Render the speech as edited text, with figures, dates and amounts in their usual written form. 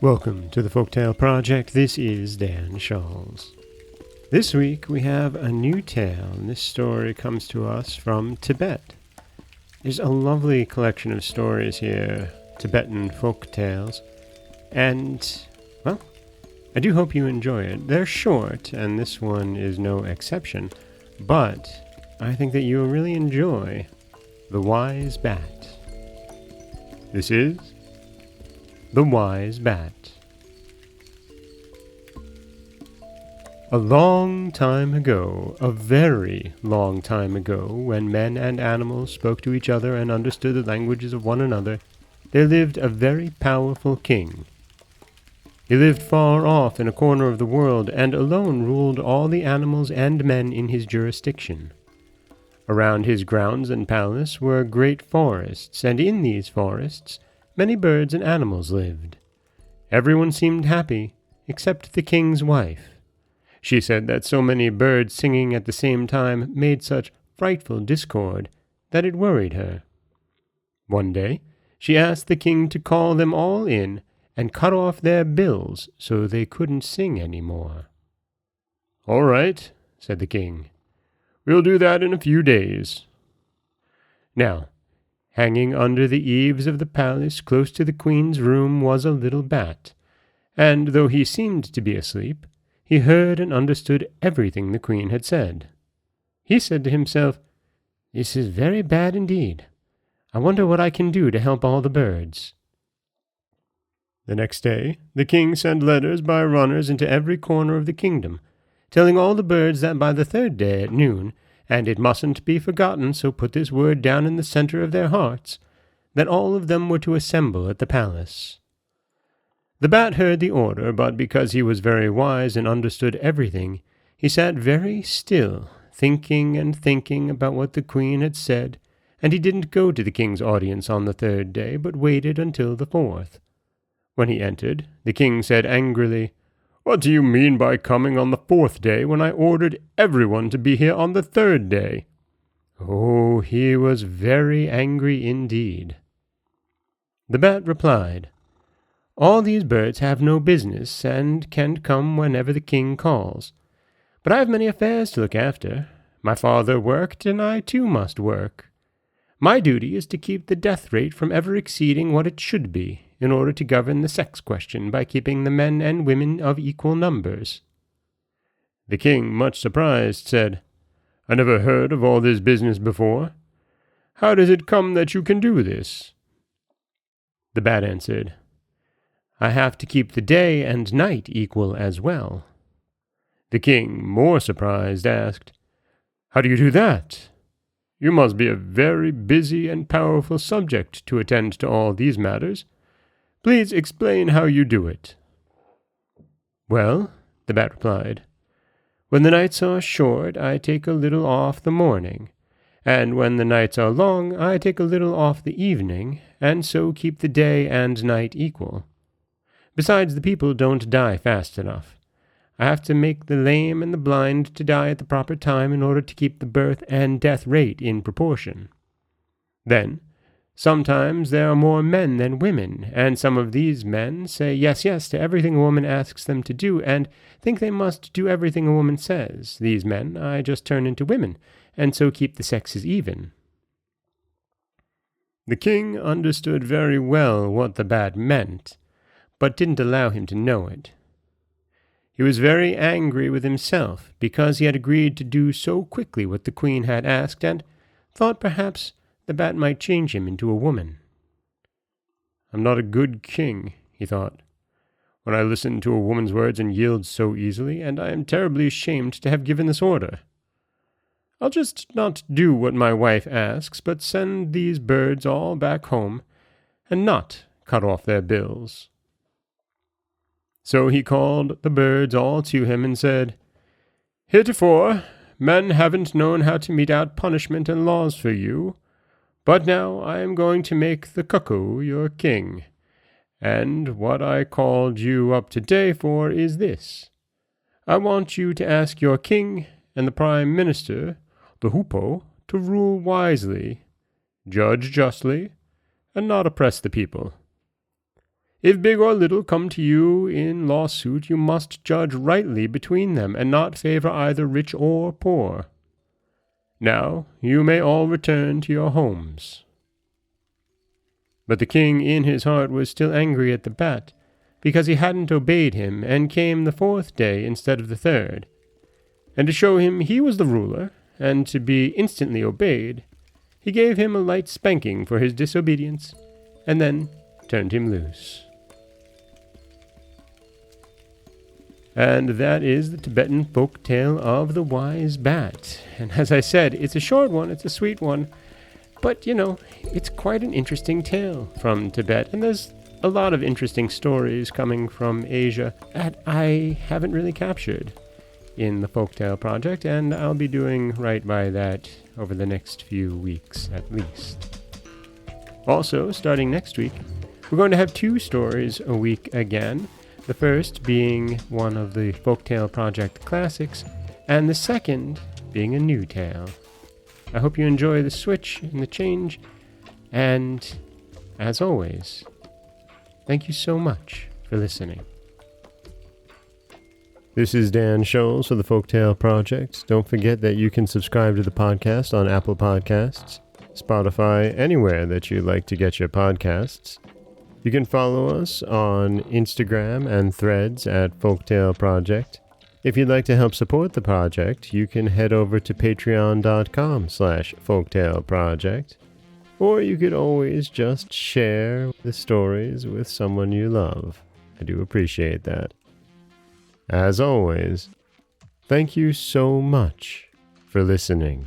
Welcome to the Folktale Project. This is Dan Schalls. This week we have a new tale, and this story comes to us from Tibet. There's a lovely collection of stories here, Tibetan folk tales, and, well, I do hope you enjoy it. They're short, and this one is no exception, but I think that you'll really enjoy The Wise Bat. This is The Wise Bat. A long time ago, a very long time ago, when men and animals spoke to each other and understood the languages of one another, there lived a very powerful king. He lived far off in a corner of the world, and alone ruled all the animals and men in his jurisdiction. Around his grounds and palace were great forests, and in these forests many birds and animals lived. Everyone seemed happy, except the king's wife. She said that so many birds singing at the same time made such frightful discord that it worried her. One day, she asked the king to call them all in and cut off their bills so they couldn't sing any more. "All right," said the king. "We'll do that in a few days." Now, hanging under the eaves of the palace close to the queen's room was a little bat, and though he seemed to be asleep, he heard and understood everything the queen had said. He said to himself, "This is very bad indeed. I wonder what I can do to help all the birds." The next day, the king sent letters by runners into every corner of the kingdom, telling all the birds that by the third day at noon, and it mustn't be forgotten, so put this word down in the center of their hearts, that all of them were to assemble at the palace. The bat heard the order, but because he was very wise and understood everything, he sat very still, thinking and thinking about what the queen had said, and he didn't go to the king's audience on the third day, but waited until the fourth. When he entered, the king said angrily, "What do you mean by coming on the fourth day when I ordered everyone to be here on the third day?" Oh, he was very angry indeed. The bat replied, "All these birds have no business, and can come whenever the king calls. But I have many affairs to look after. My father worked, and I too must work. My duty is to keep the death rate from ever exceeding what it should be, in order to govern the sex question by keeping the men and women of equal numbers." The king, much surprised, said, "I never heard of all this business before. How does it come that you can do this?" The bat answered, "I have to keep the day and night equal as well." The king, more surprised, asked, "How do you do that? You must be a very busy and powerful subject to attend to all these matters. Please explain how you do it." "Well," the bat replied, "when the nights are short, I take a little off the morning, and when the nights are long, I take a little off the evening, and so keep the day and night equal. Besides, the people don't die fast enough. I have to make the lame and the blind to die at the proper time in order to keep the birth and death rate in proportion. Then, sometimes there are more men than women, and some of these men say yes, yes to everything a woman asks them to do, and think they must do everything a woman says. These men I just turn into women, and so keep the sexes even." The king understood very well what the bat meant, but didn't allow him to know it. He was very angry with himself because he had agreed to do so quickly what the queen had asked, and thought perhaps the bat might change him into a woman. "I'm not a good king," he thought, "when I listen to a woman's words and yield so easily, and I am terribly ashamed to have given this order. I'll just not do what my wife asks, but send these birds all back home, and not cut off their bills." So he called the birds all to him and said, "Heretofore, men haven't known how to mete out punishment and laws for you, but now I am going to make the cuckoo your king, and what I called you up today for is this. I want you to ask your king and the prime minister, the hoopoe, to rule wisely, judge justly, and not oppress the people. If big or little come to you in lawsuit, you must judge rightly between them, and not favor either rich or poor. Now you may all return to your homes." But the king in his heart was still angry at the bat, because he hadn't obeyed him, and came the 4th day instead of the 3rd. And to show him he was the ruler, and to be instantly obeyed, he gave him a light spanking for his disobedience, and then turned him loose. And that is the Tibetan folk tale of the wise bat. And as I said, it's a short one, it's a sweet one, but, it's quite an interesting tale from Tibet, and there's a lot of interesting stories coming from Asia that I haven't really captured in the Folktale project, and I'll be doing right by that over the next few weeks at least. Also, starting next week, we're going to have 2 stories a week again. The first being one of the Folktale Project classics, and the second being a new tale. I hope you enjoy the switch and the change, and, as always, thank you so much for listening. This is Dan Scholes for the Folktale Project. Don't forget that you can subscribe to the podcast on Apple Podcasts, Spotify, anywhere that you like to get your podcasts. You can follow us on Instagram and Threads at Folktale Project. If you'd like to help support the project, you can head over to patreon.com/folktaleproject. Or you could always just share the stories with someone you love. I do appreciate that. As always, thank you so much for listening.